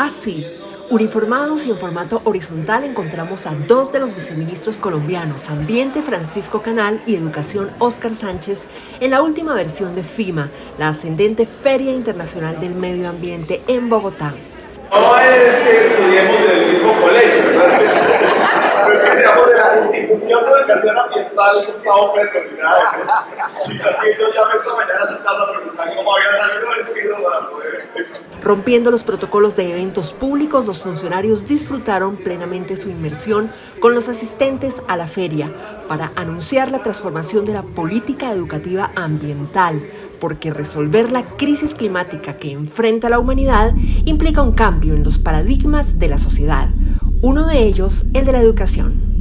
Así, uniformados y en formato horizontal, encontramos a dos de los viceministros colombianos, Ambiente Francisco Canal y Educación Óscar Sánchez, en la última versión de FIMA, la ascendente Feria Internacional del Medio Ambiente en Bogotá. No es que estudiemos en el mismo colegio, ¿verdad? No es que seamos de la Institución de Educación Ambiental Gustavo Petro, ni nada de eso. Sí, también yo llamé esta mañana a su casa a preguntar cómo había salido vestido para poder... Rompiendo los protocolos de eventos públicos, los funcionarios disfrutaron plenamente su inmersión con los asistentes a la feria para anunciar la transformación de la política educativa ambiental, porque resolver la crisis climática que enfrenta la humanidad implica un cambio en los paradigmas de la sociedad. Uno de ellos, el de la educación.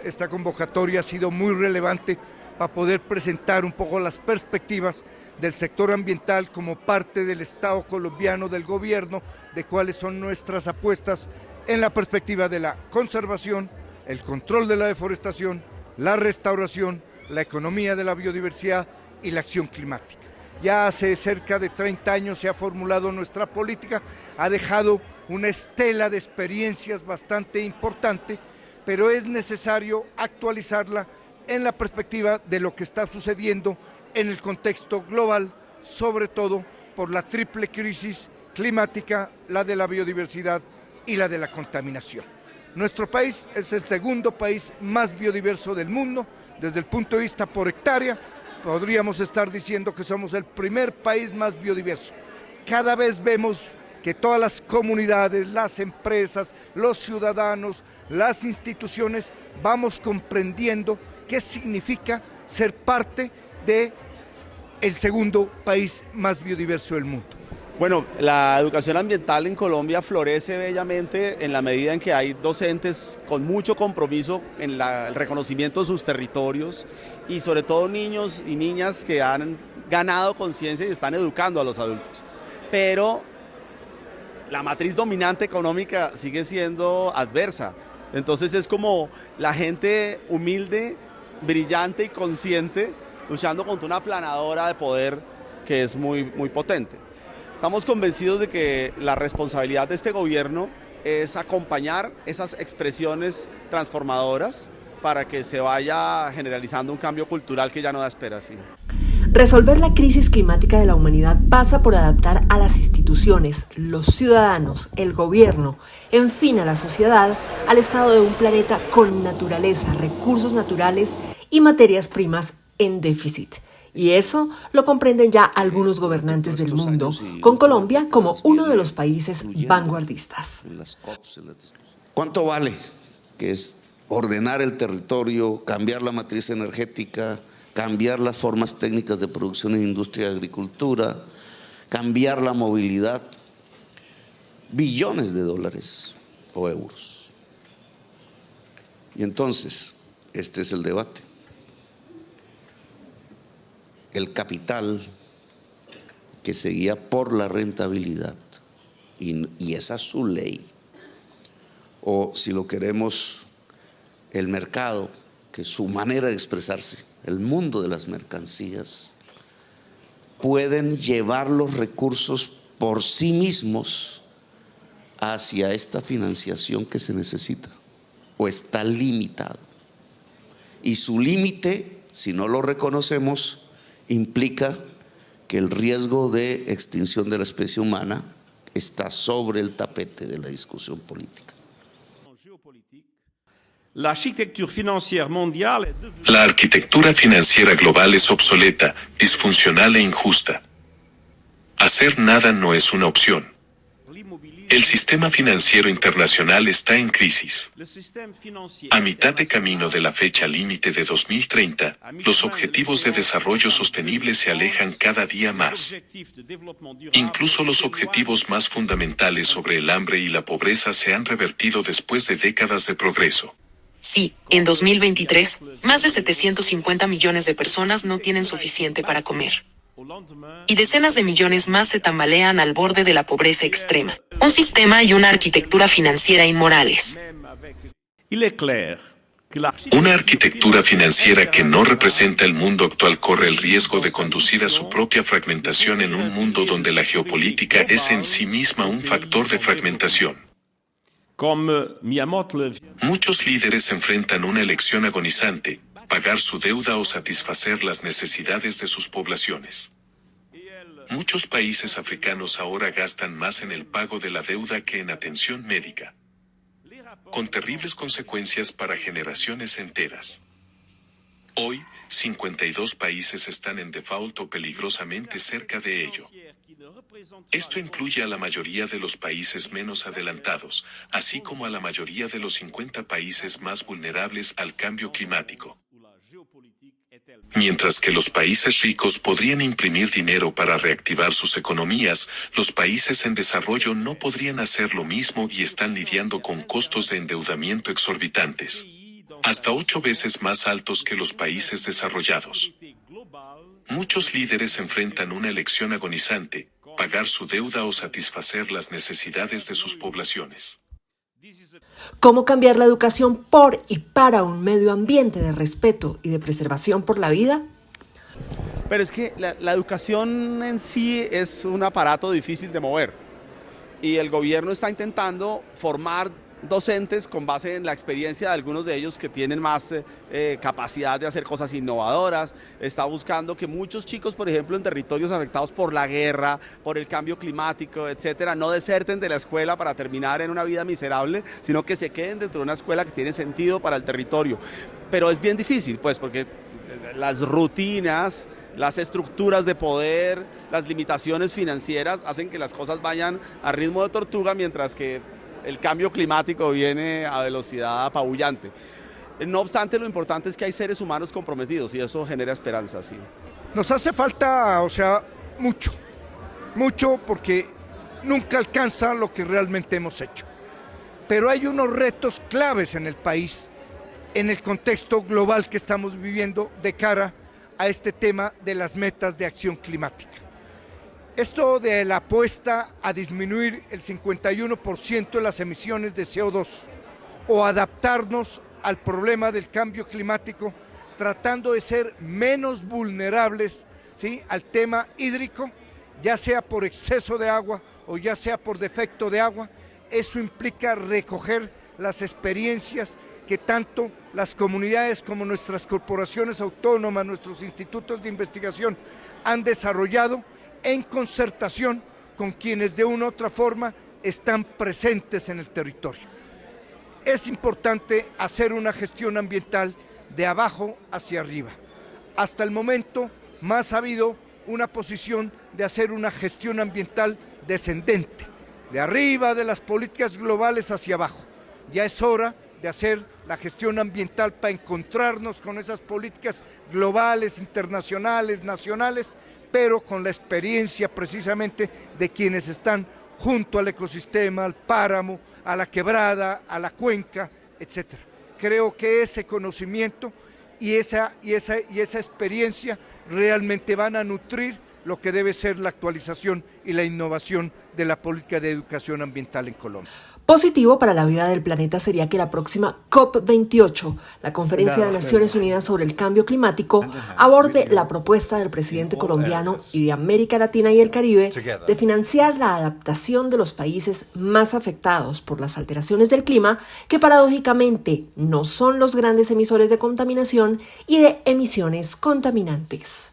Esta convocatoria ha sido muy relevante para poder presentar un poco las perspectivas del sector ambiental como parte del Estado colombiano, del gobierno, de cuáles son nuestras apuestas en la perspectiva de la conservación, el control de la deforestación, la restauración, la economía de la biodiversidad y la acción climática. Ya hace cerca de 30 años se ha formulado nuestra política, ha dejado una estela de experiencias bastante importante, pero es necesario actualizarla en la perspectiva de lo que está sucediendo en el contexto global, sobre todo por la triple crisis climática, la de la biodiversidad y la de la contaminación. Nuestro país es el segundo país más biodiverso del mundo, desde el punto de vista por hectárea. Podríamos estar diciendo que somos el primer país más biodiverso. Cada vez vemos que todas las comunidades, las empresas, los ciudadanos, las instituciones, vamos comprendiendo qué significa ser parte del segundo país más biodiverso del mundo. Bueno, la educación ambiental en Colombia florece bellamente en la medida en que hay docentes con mucho compromiso en el reconocimiento de sus territorios y sobre todo niños y niñas que han ganado conciencia y están educando a los adultos. Pero la matriz dominante económica sigue siendo adversa. Entonces es como la gente humilde, brillante y consciente luchando contra una aplanadora de poder que es muy potente. Estamos convencidos de que la responsabilidad de este gobierno es acompañar esas expresiones transformadoras para que se vaya generalizando un cambio cultural que ya no da espera. Sí. Resolver la crisis climática de la humanidad pasa por adaptar a las instituciones, los ciudadanos, el gobierno, en fin, a la sociedad, al estado de un planeta con naturaleza, recursos naturales y materias primas en déficit. Y eso lo comprenden ya algunos gobernantes del mundo, con Colombia como uno de los países vanguardistas. ¿Cuánto vale? Que es ordenar el territorio, cambiar la matriz energética, cambiar las formas técnicas de producción en industria y agricultura, cambiar la movilidad, billones de dólares o euros. Y entonces, este es el debate. El capital que se guía por la rentabilidad, y esa es su ley, o si lo queremos, el mercado, que es su manera de expresarse, el mundo de las mercancías, pueden llevar los recursos por sí mismos hacia esta financiación que se necesita, o está limitado. Y su límite, si no lo reconocemos, implica que el riesgo de extinción de la especie humana está sobre el tapete de la discusión política. La arquitectura financiera global es obsoleta, disfuncional e injusta. Hacer nada no es una opción. El sistema financiero internacional está en crisis. A mitad de camino de la fecha límite de 2030, los objetivos de desarrollo sostenible se alejan cada día más. Incluso los objetivos más fundamentales sobre el hambre y la pobreza se han revertido después de décadas de progreso. Sí, en 2023, más de 750 millones de personas no tienen suficiente para comer. Y decenas de millones más se tambalean al borde de la pobreza extrema. Un sistema y una arquitectura financiera inmorales. Il est clair Una arquitectura financiera que no representa el mundo actual corre el riesgo de conducir a su propia fragmentación en un mundo donde la geopolítica es en sí misma un factor de fragmentación. Muchos líderes enfrentan una elección agonizante: pagar su deuda o satisfacer las necesidades de sus poblaciones. Muchos países africanos ahora gastan más en el pago de la deuda que en atención médica, con terribles consecuencias para generaciones enteras. Hoy, 52 países están en default o peligrosamente cerca de ello. Esto incluye a la mayoría de los países menos adelantados, así como a la mayoría de los 50 países más vulnerables al cambio climático. Mientras que los países ricos podrían imprimir dinero para reactivar sus economías, los países en desarrollo no podrían hacer lo mismo y están lidiando con costos de endeudamiento exorbitantes, hasta 8 veces más altos que los países desarrollados. Muchos líderes enfrentan una elección agonizante: pagar su deuda o satisfacer las necesidades de sus poblaciones. ¿Cómo cambiar la educación por y para un medio ambiente de respeto y de preservación por la vida? Pero es que la educación en sí es un aparato difícil de mover, y el gobierno está intentando formar docentes con base en la experiencia de algunos de ellos que tienen más capacidad de hacer cosas innovadoras. Está buscando que muchos chicos, por ejemplo, en territorios afectados por la guerra, por el cambio climático, etcétera, no deserten de la escuela para terminar en una vida miserable, sino que se queden dentro de una escuela que tiene sentido para el territorio. Pero es bien difícil, pues, porque las rutinas, las estructuras de poder, las limitaciones financieras hacen que las cosas vayan a ritmo de tortuga, mientras que el cambio climático viene a velocidad apabullante. No obstante, lo importante es que hay seres humanos comprometidos y eso genera esperanza, sí. Nos hace falta, mucho, porque nunca alcanza lo que realmente hemos hecho. Pero hay unos retos claves en el país, en el contexto global que estamos viviendo de cara a este tema de las metas de acción climática. Esto de la apuesta a disminuir el 51% de las emisiones de CO2 o adaptarnos al problema del cambio climático, tratando de ser menos vulnerables, ¿sí?, al tema hídrico, ya sea por exceso de agua o ya sea por defecto de agua. Eso implica recoger las experiencias que tanto las comunidades como nuestras corporaciones autónomas, nuestros institutos de investigación han desarrollado en concertación con quienes de una u otra forma están presentes en el territorio. Es importante hacer una gestión ambiental de abajo hacia arriba. Hasta el momento más ha habido una posición de hacer una gestión ambiental descendente, de arriba de las políticas globales hacia abajo. Ya es hora de hacer la gestión ambiental para encontrarnos con esas políticas globales, internacionales, nacionales, pero con la experiencia precisamente de quienes están junto al ecosistema, al páramo, a la quebrada, a la cuenca, etc. Creo que ese conocimiento y esa experiencia realmente van a nutrir lo que debe ser la actualización y la innovación de la política de educación ambiental en Colombia. Positivo para la vida del planeta sería que la próxima COP28, la Conferencia de Naciones Unidas sobre el Cambio Climático, aborde la propuesta del presidente colombiano y de América Latina y el Caribe de financiar la adaptación de los países más afectados por las alteraciones del clima, que paradójicamente no son los grandes emisores de contaminación y de emisiones contaminantes.